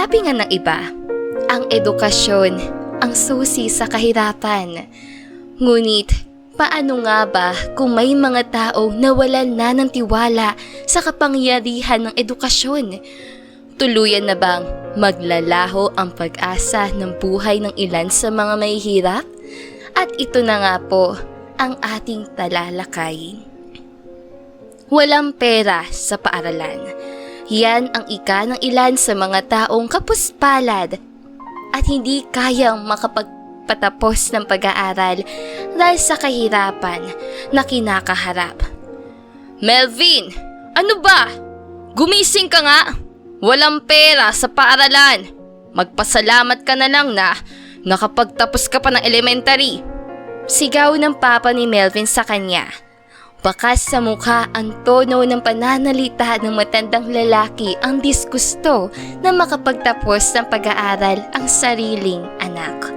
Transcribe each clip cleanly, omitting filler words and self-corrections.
Sabi nga ng iba, ang edukasyon ang susi sa kahirapan. Ngunit, paano nga ba kung may mga tao nawalan na ng tiwala sa kapangyarihan ng edukasyon? Tuluyan na bang maglalaho ang pag-asa ng buhay ng ilan sa mga mahihirap? At ito na nga po ang ating talalakayin. Walang pera sa paaralan. Yan ang ika ng ilan sa mga taong kapuspalad at hindi kayang makapagpatapos ng pag-aaral dahil sa kahirapan na kinakaharap. Melvin, ano ba? Gumising ka nga! Walang pera sa paaralan. Magpasalamat ka na lang na nakapagtapos ka pa ng elementary. Sigaw ng papa ni Melvin sa kanya. Bakas sa mukha ang tono ng pananalita ng matandang lalaki ang disgusto na makapagtapos ng pag-aaral ang sariling anak.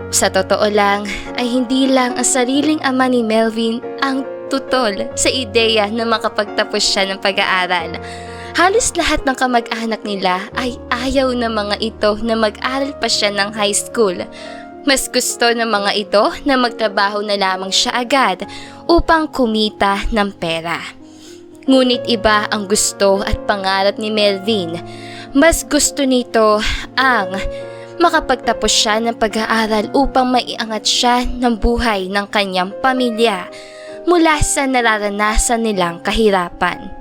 Sa totoo lang ay hindi lang ang sariling ama ni Melvin ang tutol sa ideya na makapagtapos siya ng pag-aaral. Halos lahat ng kamag-anak nila ay ayaw ng mga ito na mag-aral pa siya ng high school. Mas gusto ng mga ito na magtrabaho na lamang siya agad upang kumita ng pera. Ngunit iba ang gusto at pangarap ni Melvin. Mas gusto nito ang makapagtapos siya ng pag-aaral upang maiangat siya ng buhay ng kanyang pamilya mula sa nararanasan nilang kahirapan.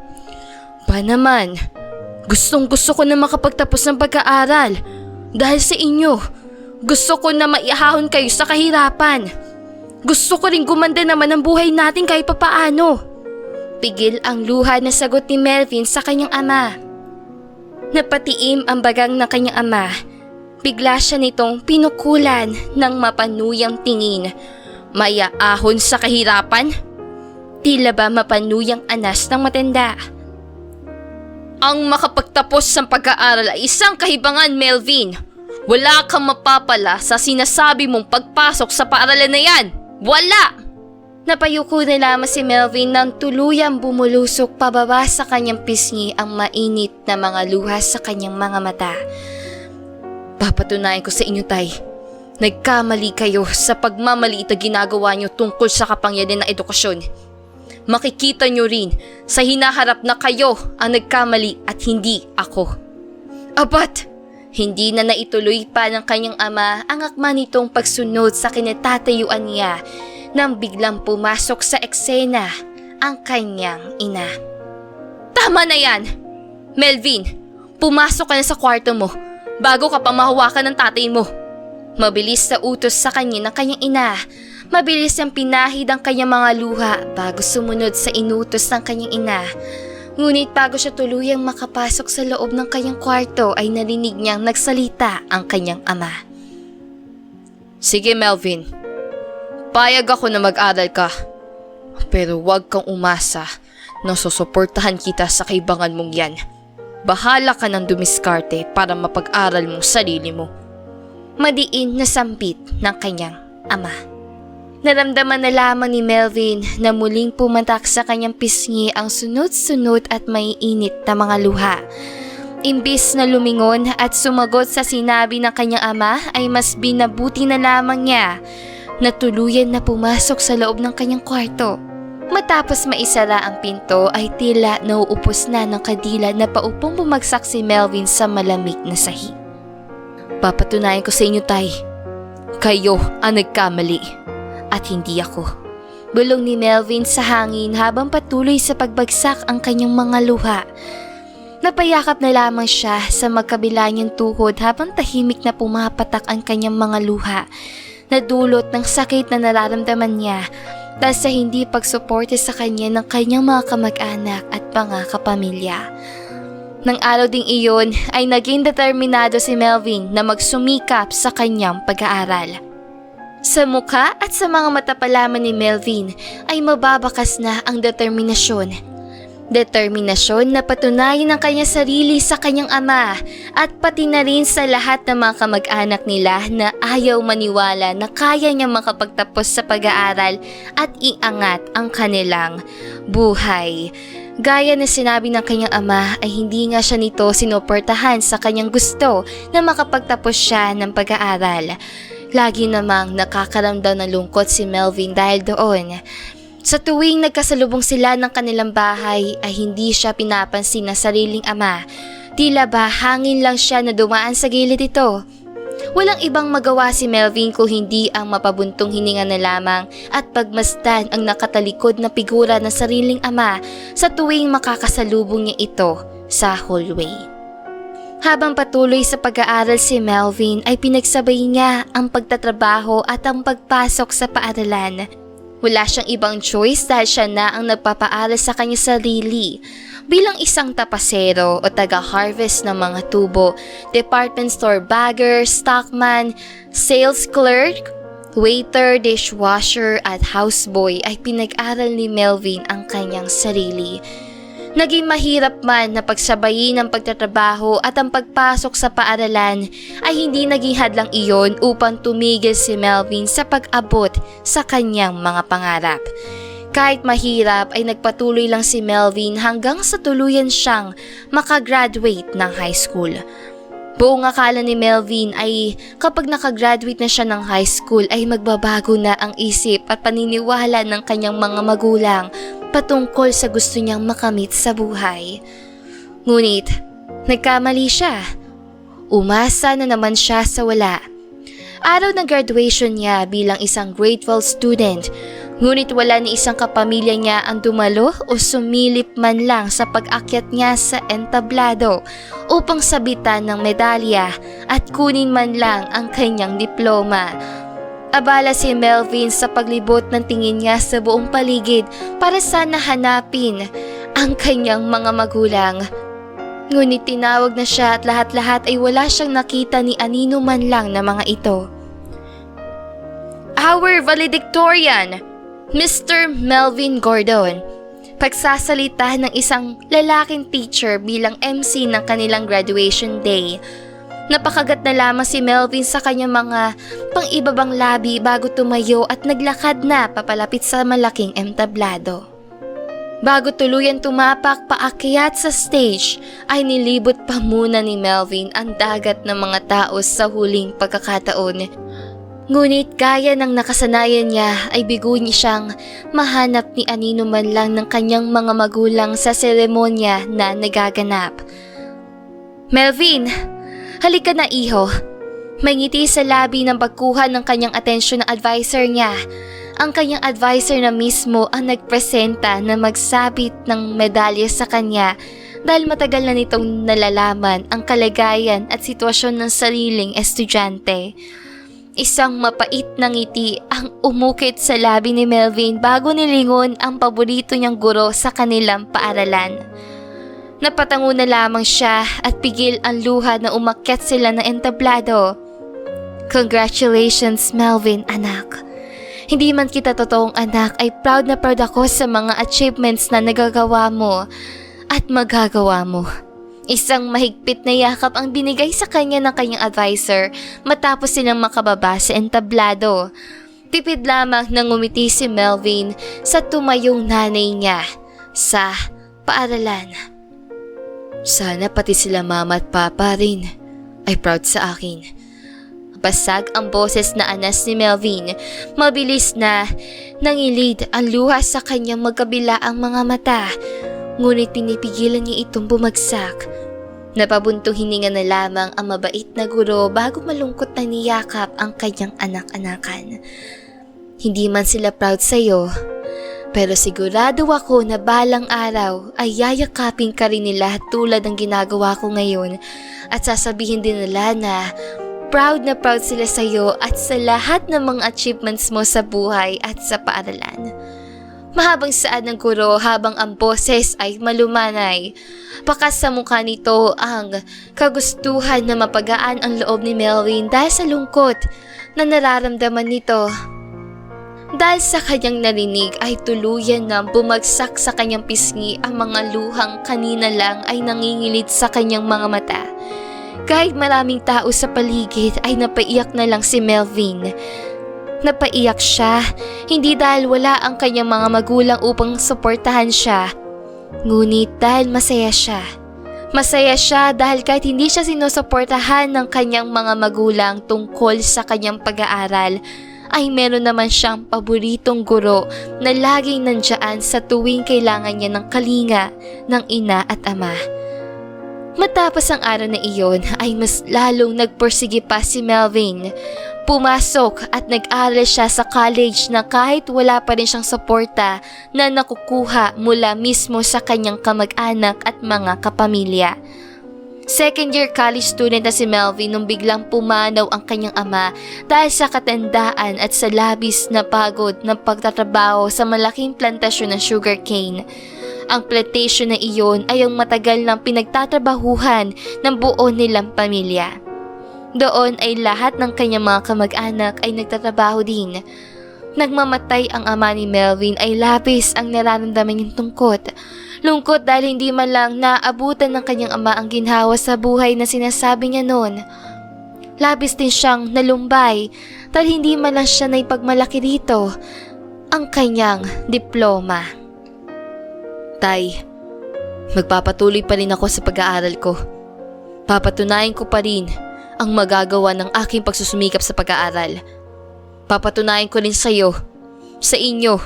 Ba naman, gustong-gusto ko na makapagtapos ng pag-aaral dahil sa inyo. Gusto ko na maihahon kayo sa kahirapan. Gusto ko rin gumanda naman ang buhay natin kahit papaano. Pigil ang luha na sagot ni Melvin sa kanyang ama. Napatiim ang bagang ng kanyang ama. Bigla siya nitong pinukulan ng mapanuyang tingin. Maiahon sa kahirapan? Tila ba mapanuyang anas ng matanda? Ang makapagtapos ng pag-aaral ay isang kahibangan, Melvin. Wala kang mapapala sa sinasabi mong pagpasok sa paaralan na yan. Wala! Napayuko na lamang si Melvin nang tuluyang bumulusok pababa sa kanyang pisngi ang mainit na mga luha sa kanyang mga mata. Papatunayan ko sa inyo, Tay. Nagkamali kayo sa pagmamaliit na ginagawa niyo tungkol sa kapangyarihan ng edukasyon. Makikita niyo rin sa hinaharap na kayo ang nagkamali at hindi ako. Abat! Hindi na naituloy pa ng kanyang ama ang akma nitong pagsunod sa kinatatayuan niya nang biglang pumasok sa eksena ang kanyang ina. Tama na yan! Melvin, pumasok ka na sa kwarto mo bago ka pa mahawakan ng tatay mo. Mabilis na utos sa kanya ng kanyang ina. Mabilis niyang pinahid ang kanyang mga luha bago sumunod sa inutos ng kanyang ina. Ngunit bago siya tuluyang makapasok sa loob ng kanyang kwarto ay narinig niyang nagsalita ang kanyang ama. Sige, Melvin. Payag ako na mag-aral ka. Pero huwag kang umasa na susuportahan kita sa kaibangan mong yan. Bahala ka ng dumiskarte para mapag-aral mong sarili mo. Madiin na sambit ng kanyang ama. Naramdaman na lamang ni Melvin na muling pumatak sa kanyang pisngi ang sunod-sunod at maiinit na mga luha. Imbis na lumingon at sumagot sa sinabi ng kanyang ama ay mas binabuti na lamang niya na tuluyan na pumasok sa loob ng kanyang kwarto. Matapos maisara ang pinto ay tila nauupos na ng kadila na paupong bumagsak si Melvin sa malamig na sahig. Papatunayan ko sa inyo, Tay. Kayo ang nagkamali. At hindi ako. Bulong ni Melvin sa hangin habang patuloy sa pagbagsak ang kanyang mga luha. Napayakap na lamang siya sa magkabila niyang tuhod habang tahimik na pumapatak ang kanyang mga luha na dulot ng sakit na nararamdaman niya dahil sa hindi pagsuporte sa kanya ng kanyang mga kamag-anak at mga kapamilya. Nang araw ding iyon ay naging determinado si Melvin na magsumikap sa kanyang pag-aaral. Sa mukha at sa mga mata pa lamang ni Melvin ay mababakas na ang determinasyon. Determinasyon na patunayan ang kanyang sarili sa kanyang ama at pati na rin sa lahat ng mga kamag-anak nila na ayaw maniwala na kaya niyang makapagtapos sa pag-aaral at iangat ang kanilang buhay. Gaya na sinabi ng kanyang ama ay hindi nga siya nito sinuportahan sa kanyang gusto na makapagtapos siya ng pag-aaral. Lagi namang nakakaramdam ng lungkot si Melvin dahil doon. Sa tuwing nagkasalubong sila ng kanilang bahay ay hindi siya pinapansin ng sariling ama. Tila ba hangin lang siya na dumaan sa gilid ito. Walang ibang magawa si Melvin kung hindi ang mapabuntong hininga na lamang at pagmasdan ang nakatalikod na figura ng sariling ama sa tuwing makakasalubong niya ito sa hallway. Habang patuloy sa pag-aaral si Melvin ay pinagsabay niya ang pagtatrabaho at ang pagpasok sa paaralan. Wala siyang ibang choice dahil siya na ang nagpapaaral sa kanya sarili. Bilang isang tapasero o taga-harvest ng mga tubo, department store bagger, stockman, sales clerk, waiter, dishwasher at houseboy ay pinag-aral ni Melvin ang kanyang sarili. Naging mahirap man na pagsabayin ang pagtatrabaho at ang pagpasok sa paaralan ay hindi naging hadlang iyon upang tumigil si Melvin sa pag-abot sa kanyang mga pangarap. Kahit mahirap ay nagpatuloy lang si Melvin hanggang sa tuluyan siyang makagraduate ng high school. Buong akala ni Melvin ay kapag nakagraduate na siya ng high school ay magbabago na ang isip at paniniwala ng kanyang mga magulang patungkol sa gusto niyang makamit sa buhay. Ngunit, nagkamali siya. Umasa na naman siya sa wala. Araw ng graduation niya bilang isang grade 12 student, ngunit wala ni isang kapamilya niya ang dumalo o sumilip man lang sa pag-akyat niya sa entablado upang sabitan ng medalya at kunin man lang ang kanyang diploma. Abala si Melvin sa paglibot ng tingin niya sa buong paligid para sana hanapin ang kanyang mga magulang. Ngunit tinawag na siya at lahat-lahat ay wala siyang nakita ni anino man lang na mga ito. Our valedictorian, Mr. Melvin Gordon. Pagsasalita ng isang lalaking teacher bilang MC ng kanilang graduation day. Napakagat na lamang si Melvin sa kanyang mga pang-ibabang labi bago tumayo at naglakad na papalapit sa malaking entablado. Bago tuluyan tumapak paakyat sa stage ay nilibot pa muna ni Melvin ang dagat ng mga tao sa huling pagkakataon. Ngunit gaya ng nakasanayan niya ay bigo niya siyang mahanap ni anino man lang ng kanyang mga magulang sa seremonya na nagaganap. Melvin! Halika na iho. May ngiti sa labi ng pagkuha ng kanyang atensyon ng advisor niya. Ang kanyang advisor na mismo ang nagpresenta na magsabit ng medalya sa kanya dahil matagal na nitong nalalaman ang kalagayan at sitwasyon ng sariling estudyante. Isang mapait na ngiti ang umukit sa labi ni Melvin bago nilingon ang paborito niyang guro sa kanilang paaralan. Napatango na lamang siya at pigil ang luha na umakyat sila ng entablado. Congratulations, Melvin, anak. Hindi man kita totoong anak ay proud na proud ako sa mga achievements na nagagawa mo at magagawa mo. Isang mahigpit na yakap ang binigay sa kanya ng kanyang advisor matapos silang makababa sa entablado. Tipid lamang nang ngumiti si Melvin sa tumayong nanay niya sa paaralan. Sana pati sila mama at papa rin ay proud sa akin. Basag ang boses na anas ni Melvin. Mabilis na nangilid ang luha sa kanyang magkabila ang mga mata. Ngunit pinipigilan niya itong bumagsak. Napabuntong hininga na lamang ang mabait na guro bago malungkot na niyakap ang kanyang anak-anakan. Hindi man sila proud sa'yo, pero sigurado ako na balang araw ay yayakapin ka rin nila tulad ng ginagawa ko ngayon at sasabihin din nila na proud na proud sila sa iyo at sa lahat ng mga achievements mo sa buhay at sa paaralan. Mahabang saad ng guro habang ang boses ay malumanay. Pakas sa mukha nito ang kagustuhan na mapagaan ang loob ni Melvin dahil sa lungkot na nararamdaman nito. Dahil sa kanyang narinig ay tuluyan na bumagsak sa kanyang pisngi ang mga luhang kanina lang ay nangingilid sa kanyang mga mata. Kahit maraming tao sa paligid ay napaiyak na lang si Melvin. Napaiyak siya, hindi dahil wala ang kanyang mga magulang upang suportahan siya, Ngunit dahil masaya siya dahil kahit hindi siya sinusuportahan ng kanyang mga magulang tungkol sa kanyang pag-aaral, ay meron naman siyang paboritong guro na laging nandyan sa tuwing kailangan niya ng kalinga ng ina at ama. Matapos ang araw na iyon ay mas lalong nagpursige pa si Melvin. Pumasok at nag-aral siya sa college na kahit wala pa rin siyang suporta na nakukuha mula mismo sa kanyang kamag-anak at mga kapamilya. Second year college student na si Melvin nung biglang pumanaw ang kanyang ama dahil sa katandaan at sa labis na pagod ng pagtatrabaho sa malaking plantasyon ng sugarcane. Ang plantation na iyon ay ang matagal ng pinagtatrabahuhan ng buo nilang pamilya. Doon ay lahat ng kanyang mga kamag-anak ay nagtatrabaho din. Nagmamatay ang ama ni Melvin ay labis ang nararamdaman niyang tungkot. Lungkot dahil hindi man lang naabutan ng kanyang ama ang ginhawa sa buhay na sinasabi niya noon. Labis din siyang nalumbay dahil hindi man lang siya naipagmalaki dito ang kanyang diploma. Tay, magpapatuloy pa rin ako sa pag-aaral ko. Papatunayan ko pa rin ang magagawa ng aking pagsusumikap sa pag-aaral. Papatunayan ko rin sa inyo,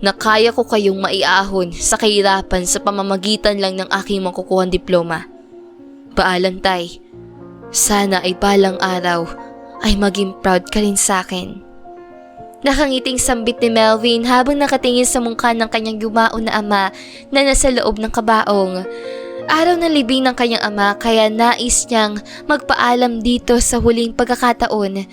na kaya ko kayong maiahon sa kahirapan sa pamamagitan lang ng aking makukuhang diploma. Paalam, Tay. Sana ay balang araw ay maging proud ka rin sa akin. Nakangiting sambit ni Melvin habang nakatingin sa mungka ng kanyang yumaon na ama na nasa loob ng kabaong. Araw na libing ng kanyang ama kaya nais niyang magpaalam dito sa huling pagkakataon.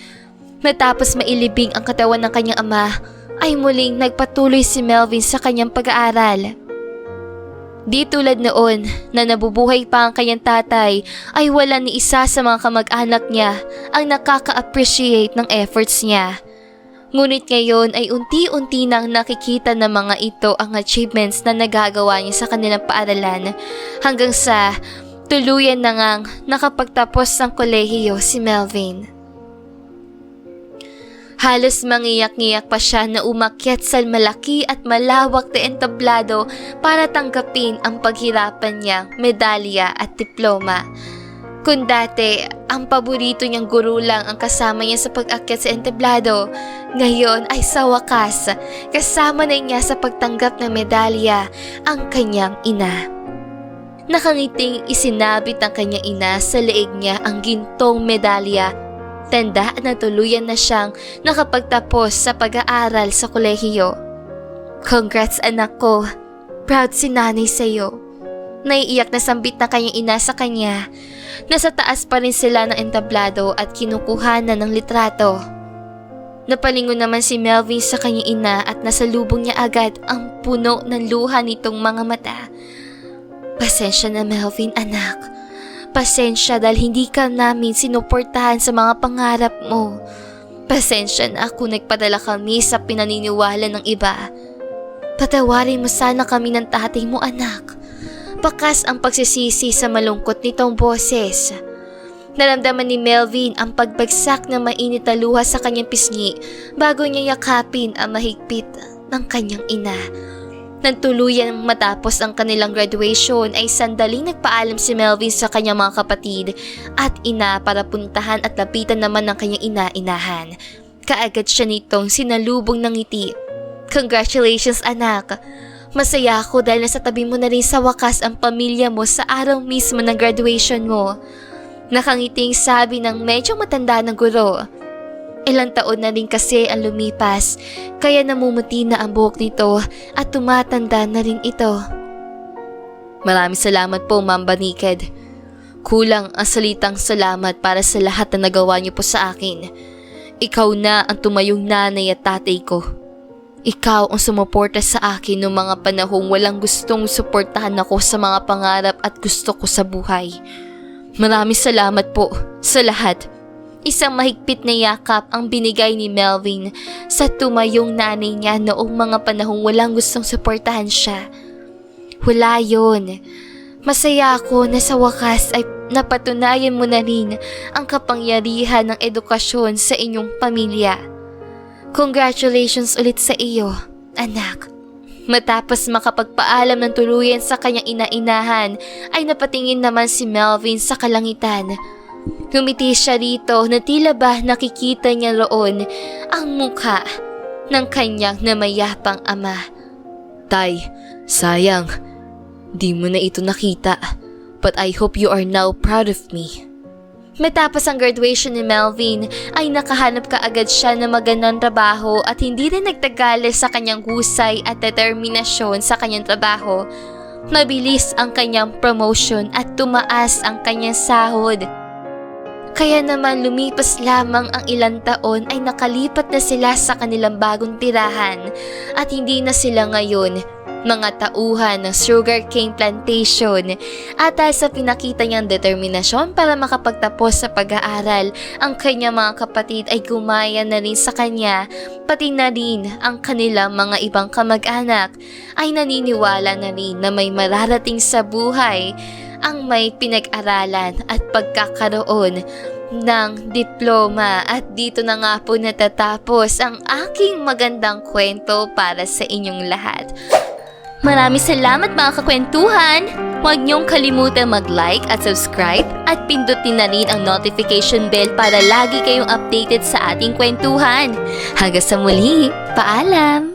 Matapos mailibing ang katawan ng kanyang ama, ay muling nagpatuloy si Melvin sa kanyang pag-aaral. Di tulad noon na nabubuhay pa ang kanyang tatay ay wala ni isa sa mga kamag-anak niya ang nakaka-appreciate ng efforts niya. Ngunit ngayon ay unti-unti nang nakikita ng mga ito ang achievements na nagagawa niya sa kanilang paaralan hanggang sa tuluyan na ngang nakapagtapos ng kolehiyo si Melvin. Halos mangiyak-ngiyak pa siya na umakyat sa malaki at malawak na entablado para tanggapin ang paghirapan niyang medalya at diploma. Kung dati, ang paborito niyang guro lang ang kasama niya sa pag-akyat sa entablado, ngayon ay sa wakas, kasama na niya sa pagtanggap ng medalya ang kanyang ina. Nakangiting isinabit ng kanyang ina sa leeg niya ang gintong medalya. Tanda na tuluyan na siyang nakapagtapos sa pag-aaral sa kolehiyo. Congrats anak ko, proud si nanay sa'yo. Naiiyak na sambit na kanyang ina sa kanya. Nasa taas pa rin sila ng entablado at kinukuhanan ng litrato. Napalingon naman si Melvin sa kanyang ina at nasalubong niya agad ang puno ng luha nitong mga mata. Pasensya na Melvin anak. Pasensya dahil hindi ka namin sinuportahan sa mga pangarap mo. Pasensya na kung nagpadala kami sa pinaniniwala ng iba. Patawarin mo sana kami ng tatay mo anak. Bakas ang pagsisisi sa malungkot nitong boses. Naramdaman ni Melvin ang pagbagsak ng mainit na luha sa kanyang pisngi bago niya yakapin ang mahigpit ng kanyang ina. Nang tuluyan matapos ang kanilang graduation ay sandaling nagpaalam si Melvin sa kanyang mga kapatid at ina para puntahan at lapitan naman ng kanyang ina-inahan. Kaagad siya nitong sinalubong ng ngiti. Congratulations anak! Masaya ako dahil nasa tabi mo na rin sa wakas ang pamilya mo sa araw mismo ng graduation mo. Nakangiting sabi ng medyo matanda ng guro. Ilang taon na rin kasi ang lumipas, kaya namumuti na ang buhok nito at tumatanda na rin ito. Maraming salamat po, Ma'am Baniked. Kulang ang salitang salamat para sa lahat na nagawa niyo po sa akin. Ikaw na ang tumayong nanay at tatay ko. Ikaw ang sumuporta sa akin noong mga panahong walang gustong suportahan ako sa mga pangarap at gusto ko sa buhay. Maraming salamat po sa lahat. Isang mahigpit na yakap ang binigay ni Melvin sa tumayong nanay niya noong mga panahong walang gustong suportahan siya. Wala yun. Masaya ako na sa wakas ay napatunayan mo na rin ang kapangyarihan ng edukasyon sa inyong pamilya. Congratulations ulit sa iyo, anak. Matapos makapagpaalam ng tuluyan sa kanyang ina-inahan, ay napatingin naman si Melvin sa kalangitan. Ngumiti siya rito na tila ba nakikita niya roon ang mukha ng kanyang namayapang ama. Tay, sayang. Di mo na ito nakita. But I hope you are now proud of me. Matapos ang graduation ni Melvin, ay nakahanap kaagad siya ng magandang trabaho at hindi rin nagtagal sa kanyang husay at determinasyon sa kanyang trabaho. Mabilis ang kanyang promotion at tumaas ang kanyang sahod. Kaya naman lumipas lamang ang ilang taon ay nakalipat na sila sa kanilang bagong tirahan at hindi na sila ngayon mga tauhan ng sugarcane plantation. At dahil sa pinakita niyang determinasyon para makapagtapos sa pag-aaral, ang kanyang mga kapatid ay gumaya na rin sa kanya, pati na rin ang kanilang mga ibang kamag-anak ay naniniwala na rin na may mararating sa buhay ang may pinag-aralan at pagkakaroon ng diploma. At dito na nga po natatapos ang aking magandang kwento para sa inyong lahat. Maraming salamat mga kakwentuhan! Huwag niyong kalimutan mag-like at subscribe at pindutin na rin ang notification bell para lagi kayong updated sa ating kwentuhan. Hanggang sa muli, paalam!